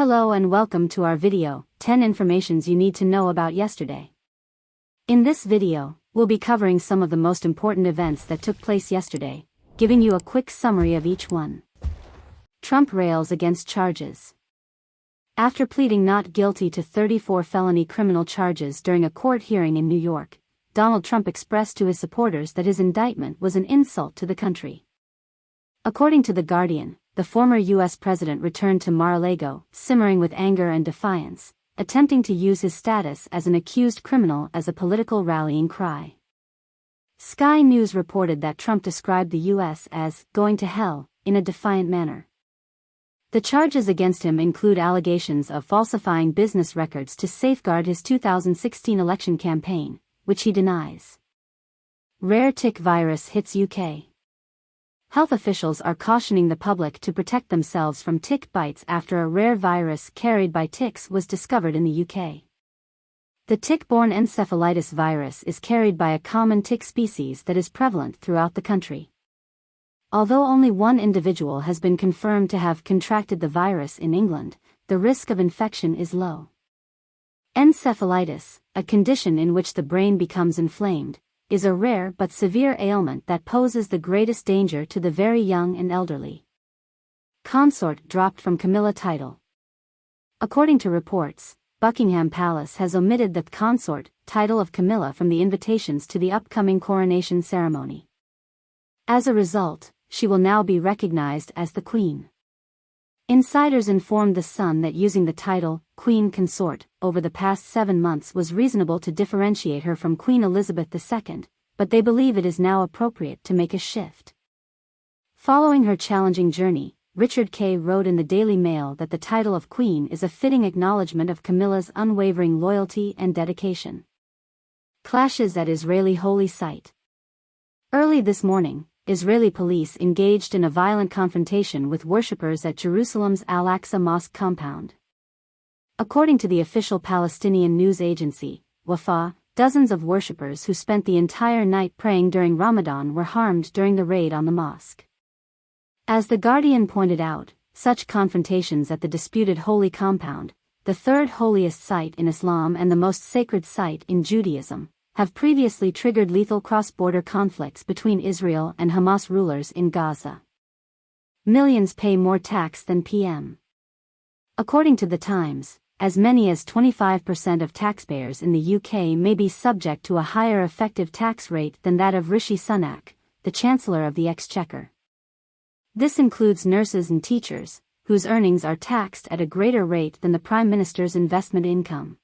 Hello and welcome to our video, 10 informations you need to know about yesterday. In this video, we'll be covering some of the most important events that took place yesterday, giving you a quick summary of each one. Trump rails against charges. After pleading not guilty to 34 felony criminal charges during a court hearing in New York, Donald Trump expressed to his supporters that his indictment was an insult to the country. According to The Guardian, the former U.S. president returned to Mar-a-Lago, simmering with anger and defiance, attempting to use his status as an accused criminal as a political rallying cry. Sky News reported that Trump described the U.S. as going to hell in a defiant manner. The charges against him include allegations of falsifying business records to safeguard his 2016 election campaign, which he denies. Rare tick virus hits UK. Health officials are cautioning the public to protect themselves from tick bites after a rare virus carried by ticks was discovered in the UK. The tick-borne encephalitis virus is carried by a common tick species that is prevalent throughout the country. Although only one individual has been confirmed to have contracted the virus in England, the risk of infection is low. Encephalitis, a condition in which the brain becomes inflamed, is a rare but severe ailment that poses the greatest danger to the very young and elderly. Consort dropped from Camilla title. According to reports, Buckingham Palace has omitted the consort title of Camilla from the invitations to the upcoming coronation ceremony. As a result, she will now be recognized as the Queen. Insiders informed The Sun that using the title, Queen Consort, over the past 7 months was reasonable to differentiate her from Queen Elizabeth II, but they believe it is now appropriate to make a shift. Following her challenging journey, Richard Kay wrote in the Daily Mail that the title of Queen is a fitting acknowledgement of Camilla's unwavering loyalty and dedication. Clashes at Israeli holy site. Early this morning, Israeli police engaged in a violent confrontation with worshippers at Jerusalem's Al-Aqsa Mosque compound. According to the official Palestinian news agency, Wafa, dozens of worshippers who spent the entire night praying during Ramadan were harmed during the raid on the mosque. As The Guardian pointed out, such confrontations at the disputed holy compound, the third holiest site in Islam and the most sacred site in Judaism, have previously triggered lethal cross-border conflicts between Israel and Hamas rulers in Gaza. Millions pay more tax than PM. According to The Times, as many as 25% of taxpayers in the UK may be subject to a higher effective tax rate than that of Rishi Sunak, the Chancellor of the Exchequer. This includes nurses and teachers, whose earnings are taxed at a greater rate than the Prime Minister's investment income.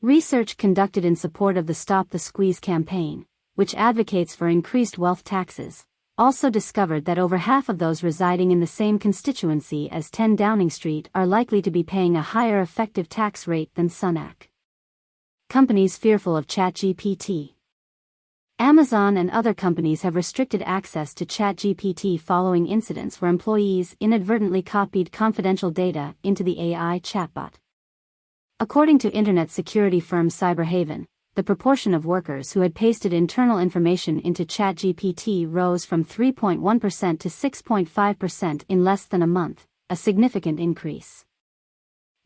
Research conducted in support of the Stop the Squeeze campaign, which advocates for increased wealth taxes, also discovered that over half of those residing in the same constituency as 10 Downing Street are likely to be paying a higher effective tax rate than Sunak. Companies fearful of ChatGPT. Amazon and other companies have restricted access to ChatGPT following incidents where employees inadvertently copied confidential data into the AI chatbot. According to internet security firm Cyberhaven, the proportion of workers who had pasted internal information into ChatGPT rose from 3.1% to 6.5% in less than a month, a significant increase.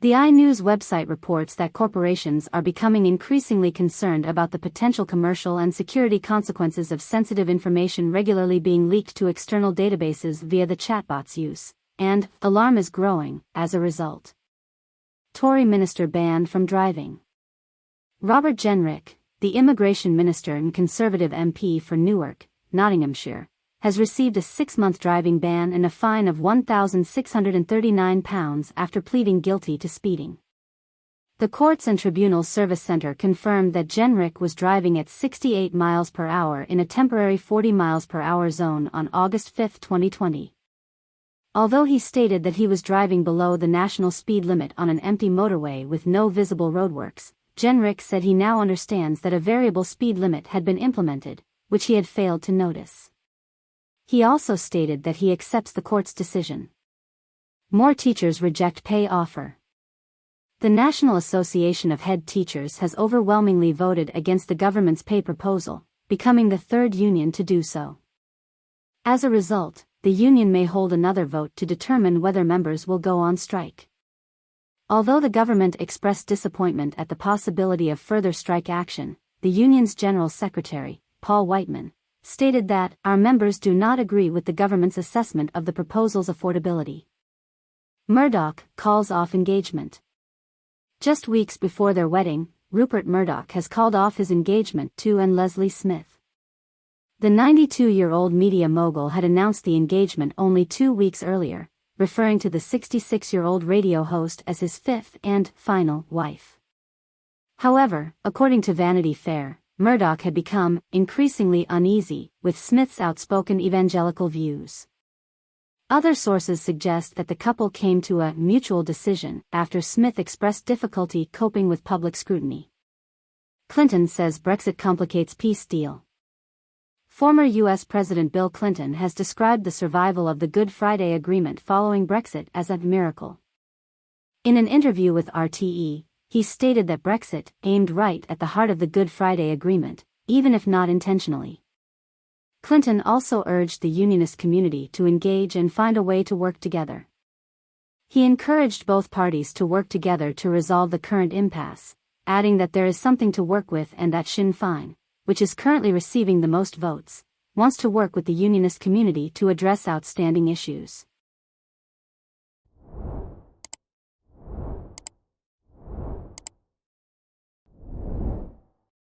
The iNews website reports that corporations are becoming increasingly concerned about the potential commercial and security consequences of sensitive information regularly being leaked to external databases via the chatbot's use, and alarm is growing as a result. Tory minister banned from driving. Robert Jenrick, the immigration minister and Conservative MP for Newark, Nottinghamshire, has received a 6-month driving ban and a fine of £1,639 after pleading guilty to speeding. The Courts and Tribunals Service Centre confirmed that Jenrick was driving at 68 miles per hour in a temporary 40 miles per hour zone on August 5, 2020. Although he stated that he was driving below the national speed limit on an empty motorway with no visible roadworks, Jenrick said he now understands that a variable speed limit had been implemented, which he had failed to notice. He also stated that he accepts the court's decision. More teachers reject pay offer. The National Association of Head Teachers has overwhelmingly voted against the government's pay proposal, becoming the third union to do so. As a result, the union may hold another vote to determine whether members will go on strike. Although the government expressed disappointment at the possibility of further strike action, the union's General Secretary, Paul Whiteman, stated that, "Our members do not agree with the government's assessment of the proposal's affordability." Murdoch calls off engagement. Just weeks before their wedding, Rupert Murdoch has called off his engagement to and Leslie Smith. The 92-year-old media mogul had announced the engagement only 2 weeks earlier, referring to the 66-year-old radio host as his fifth and final wife. However, according to Vanity Fair, Murdoch had become increasingly uneasy with Smith's outspoken evangelical views. Other sources suggest that the couple came to a mutual decision after Smith expressed difficulty coping with public scrutiny. Clinton says Brexit complicates peace deal. Former U.S. President Bill Clinton has described the survival of the Good Friday Agreement following Brexit as a miracle. In an interview with RTE, he stated that Brexit aimed right at the heart of the Good Friday Agreement, even if not intentionally. Clinton also urged the unionist community to engage and find a way to work together. He encouraged both parties to work together to resolve the current impasse, adding that there is something to work with and that Sinn Féin, which is currently receiving the most votes, wants to work with the unionist community to address outstanding issues.